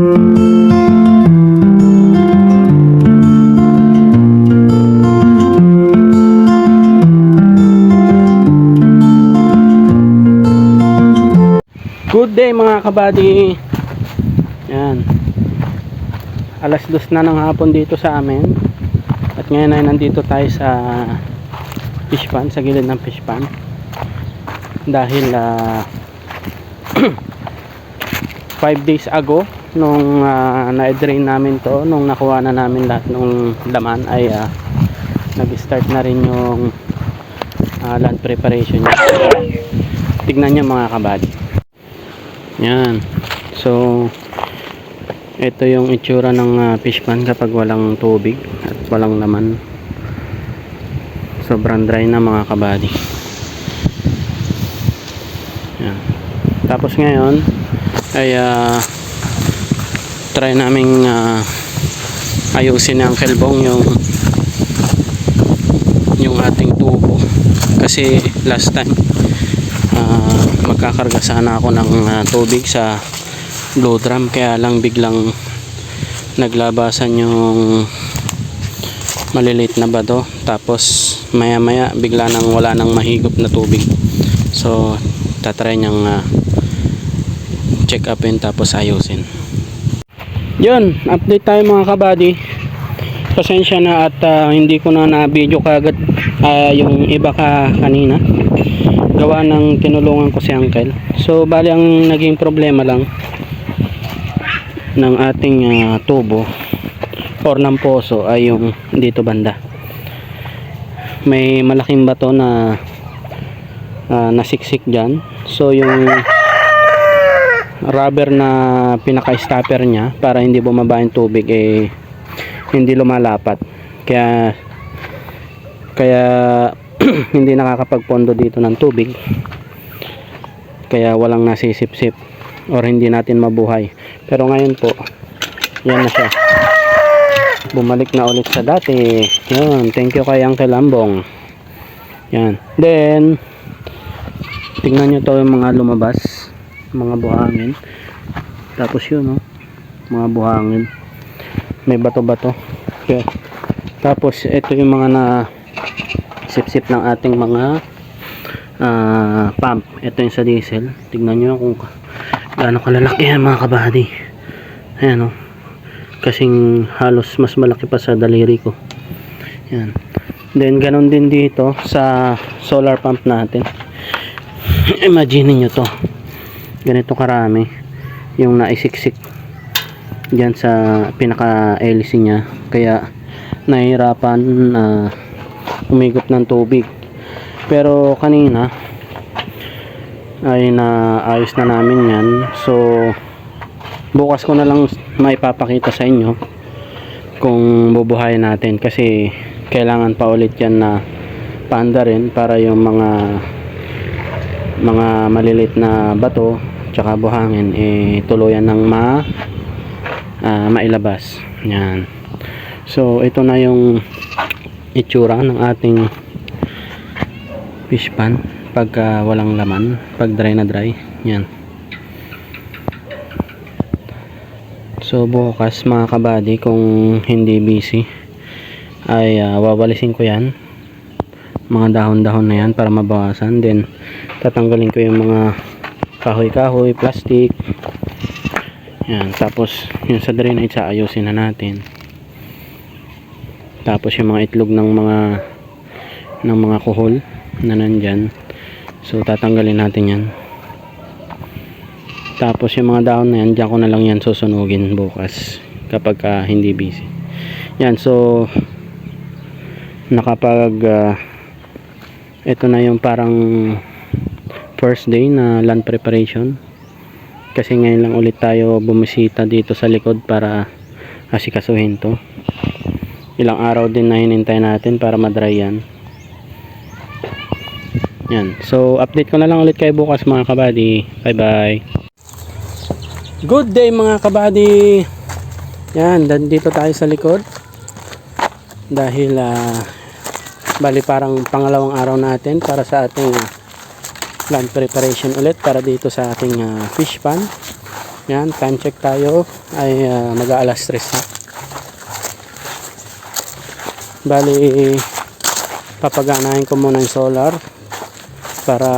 Good day mga kabady. Yan. Alas 2 na ng hapon dito sa amin. At ngayon ay nandito tayo sa fish pond, sa gilid ng fish pond. Dahil 5 days ago nung na-drain namin to, nung nakuha na namin lahat ng laman, ay nag-start na rin yung land preparation niya. Tignan niyo mga kabady. Yan. So ito yung itsura ng fish pond kapag walang tubig at walang laman. Sobrang dry na mga kabady. Yan. Tapos ngayon ay try naming ayusin ng kelbong yung ating tubo, kasi last time magkakarga sana ako ng tubig sa blow drum, kaya lang biglang naglabasan yung maliliit na bato, tapos maya maya bigla nang wala nang mahigop na tubig. So tatry niyang check upin tapos ayusin. Yun, update tayo mga kabady. Pasensya na at hindi ko na na-video kagad yung iba kanina, gawa ng tinulungan ko si Uncle. So bali ang naging problema lang ng ating tubo or ng poso ay yung dito banda. May malaking bato na nasiksik dyan. So yung rubber na pinaka-stopper nya para hindi bumaba yung tubig hindi lumalapat. Kaya hindi nakakapagpondo dito ng tubig, kaya walang nasisip-sip or hindi natin mabuhay. Pero ngayon po, yan na siya, bumalik na ulit sa dati. Yun, thank you kay Uncle Ambong. Yan, then tingnan nyo to, yung mga lumabas, mga buhangin. Tapos yun, mga buhangin, may bato-bato. Okay. Tapos ito yung mga na sip-sip ng ating mga pump. Ito yung sa diesel. Tignan nyo kung gaano kalalaki yan mga kabady. Ayan kasing halos mas malaki pa sa daliri ko. Yan. Then ganon din dito sa solar pump natin. Imagine nyo to, ganito karami yung naisiksik dyan sa pinaka hélice nya, kaya nahihirapan umigop ng tubig. Pero kanina ay naayos na namin yan. So bukas ko na lang maipapakita sa inyo kung bubuhayin natin, kasi kailangan pa ulit yan na paanda rin para yung mga malilit na bato tsaka buhangin tuluyan ng mailabas. Yan. So ito na yung itsura ng ating fish pan pagka walang laman, pag dry na dry. Yan. So bukas mga kabady, kung hindi busy, ay wawalisin ko yan, mga dahon-dahon na yan para mabawasan. Then tatanggalin ko yung mga kahoy-kahoy, plastic. Yan. Tapos yung sa drainage ayusin na natin. Tapos yung mga itlog ng mga kuhol na nandyan, so tatanggalin natin yan. Tapos yung mga dahon na yan, dyan ko na lang yan susunugin bukas kapag hindi busy. Yan. So ito na yung parang first day na land preparation, kasi ngayon lang ulit tayo bumisita dito sa likod para asikasuhin to. Ilang araw din na hinintay natin para madry yan. Yan. So update ko na lang ulit kayo bukas mga kabady. Bye bye. Good day mga kabady. Yan, dito tayo sa likod dahil bali parang pangalawang araw natin para sa ating land preparation ulit para dito sa ating fish pond. Yan, time check tayo ay mag-aalas 3 na. Bali, papaganahin ko muna yung solar para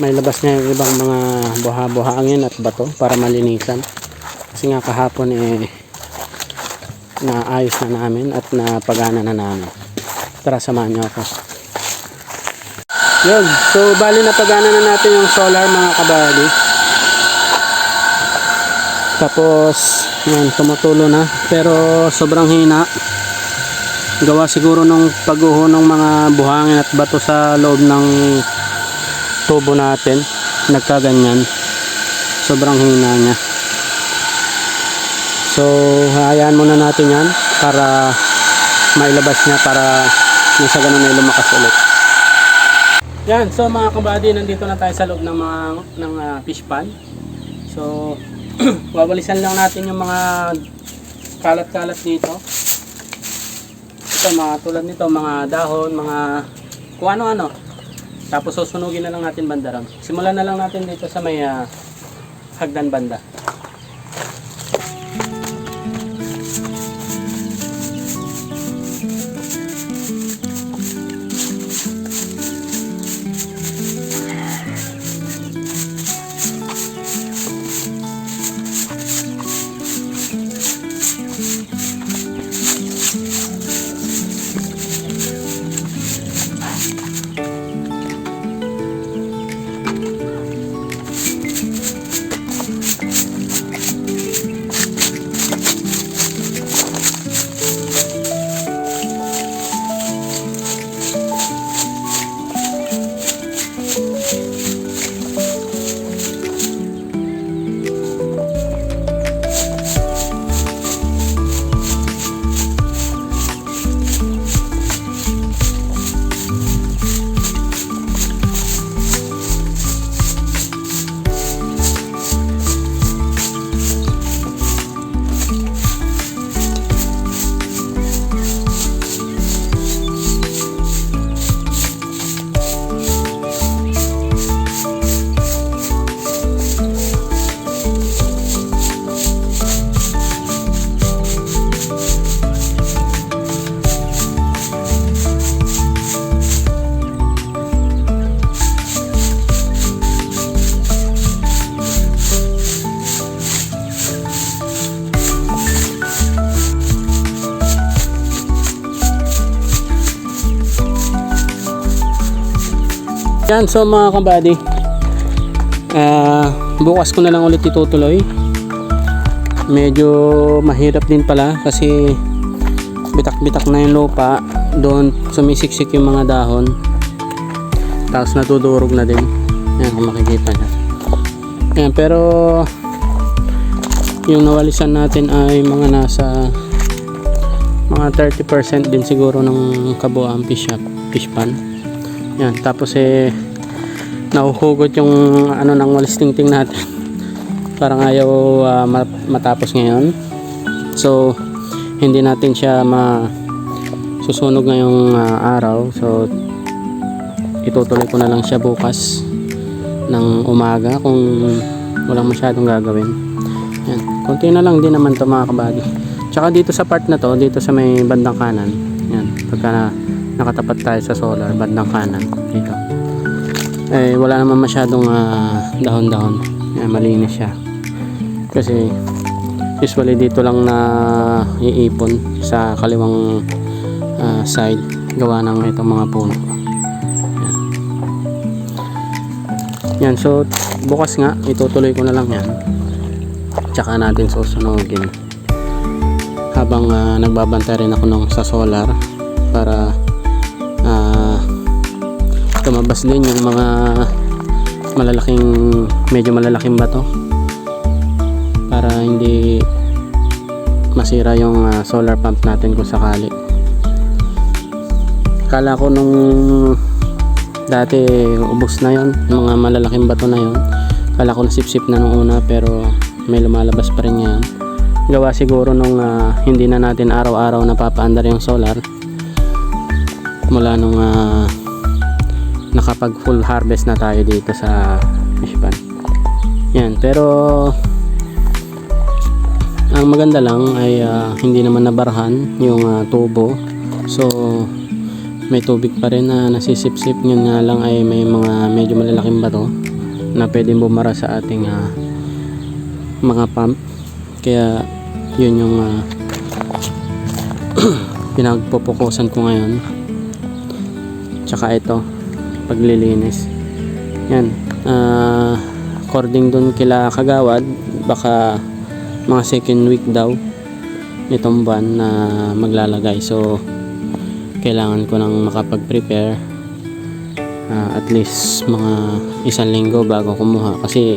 may labas niya yung ibang mga buha-buhangin at bato para malinisan. Kasi nga kahapon naayos na namin at napagana na namin. Tara, samahan niyo ako. Yun, so bali napagana na natin yung solar mga kabady. Tapos yan, tumutulo na pero sobrang hina. Gawa siguro nung pagguho ng mga buhangin at bato sa loob ng tubo natin, nagkaganyan. Sobrang hina niya. So hayaan muna natin yan para mailabas niya para nang sa ganun ay lumakas ulit. Yan, so mga kabady, nandito na tayo sa loob ng fish pan. So wawalisan lang natin yung mga kalat-kalat dito. Ito mga tulad nito, mga dahon, mga kung ano-ano. Tapos susunugin na lang natin bandaram. Simulan na lang natin dito sa may hagdan banda. Yan, so mga kabady, bukas ko na lang ulit itutuloy. Medyo mahirap din pala kasi bitak-bitak na yung lupa. Doon sumisiksik yung mga dahon, tapos natudurog na din. Yan, kung makikita nyo. Yan, pero yung nawalisan natin ay mga nasa mga 30% din siguro ng kabuuan fish pan. Yan, tapos nahuhugot yung ano ng walis tingting natin. Parang ayaw matapos ngayon. So hindi natin siya susunog ngayong araw. So itutuloy ko na lang siya bukas ng umaga kung walang masyadong gagawin. Yan, konti na lang din naman to mga kabady. Tsaka dito sa part na to, dito sa may bandang kanan. Yan, pagka nakatapat tayo sa solar, bandang kanan dito, wala naman masyadong dahon-dahon. Malinis siya kasi usually dito lang na iipon sa kaliwang side gawa ng itong mga puno. Yan, so bukas nga itutuloy ko na lang yan, tsaka natin susunugin habang nagbabantay rin ako sa solar para tumabas din yung mga medyo malalaking bato para hindi masira yung solar pump natin kung sakali. Kala ko nung dati ubos na yon, yung mga malalaking bato na yon. Kala ko nasipsip na nung una, pero may lumalabas pa rin ngayon. Gawa siguro nung hindi na natin araw-araw napapaandar yung solar mula nung nakapag full harvest na tayo dito sa fish pan. Yan, pero ang maganda lang ay hindi naman nabarhan yung tubo. So may tubig pa rin na nasisip-sip. Yun nga lang ay may mga medyo malalaking bato na pwedeng bumara sa ating mga pump. Kaya yun yung pinagpupukusan ko ngayon. Tsaka ito, paglilinis. Yan, according dun kila Kagawad, baka mga second week daw nitong buwan na maglalagay. So kailangan ko nang makapag-prepare at least mga 1 linggo bago kumuha, kasi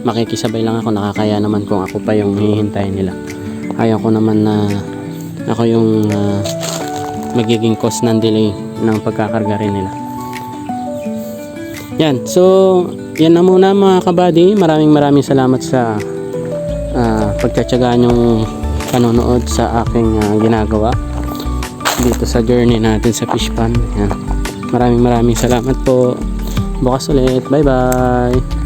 makikisabay lang ako, nakakaya naman kung ako pa yung hihintay nila. Ayaw ko naman na ako yung magiging cause ng delay ng pagkakarga rin nila. Yan, so yan na muna mga kabady. Maraming salamat sa pagtsatsaga nyong panonood sa aking ginagawa dito sa journey natin sa fish pond. Yan. Maraming salamat po. Bukas ulit. Bye bye.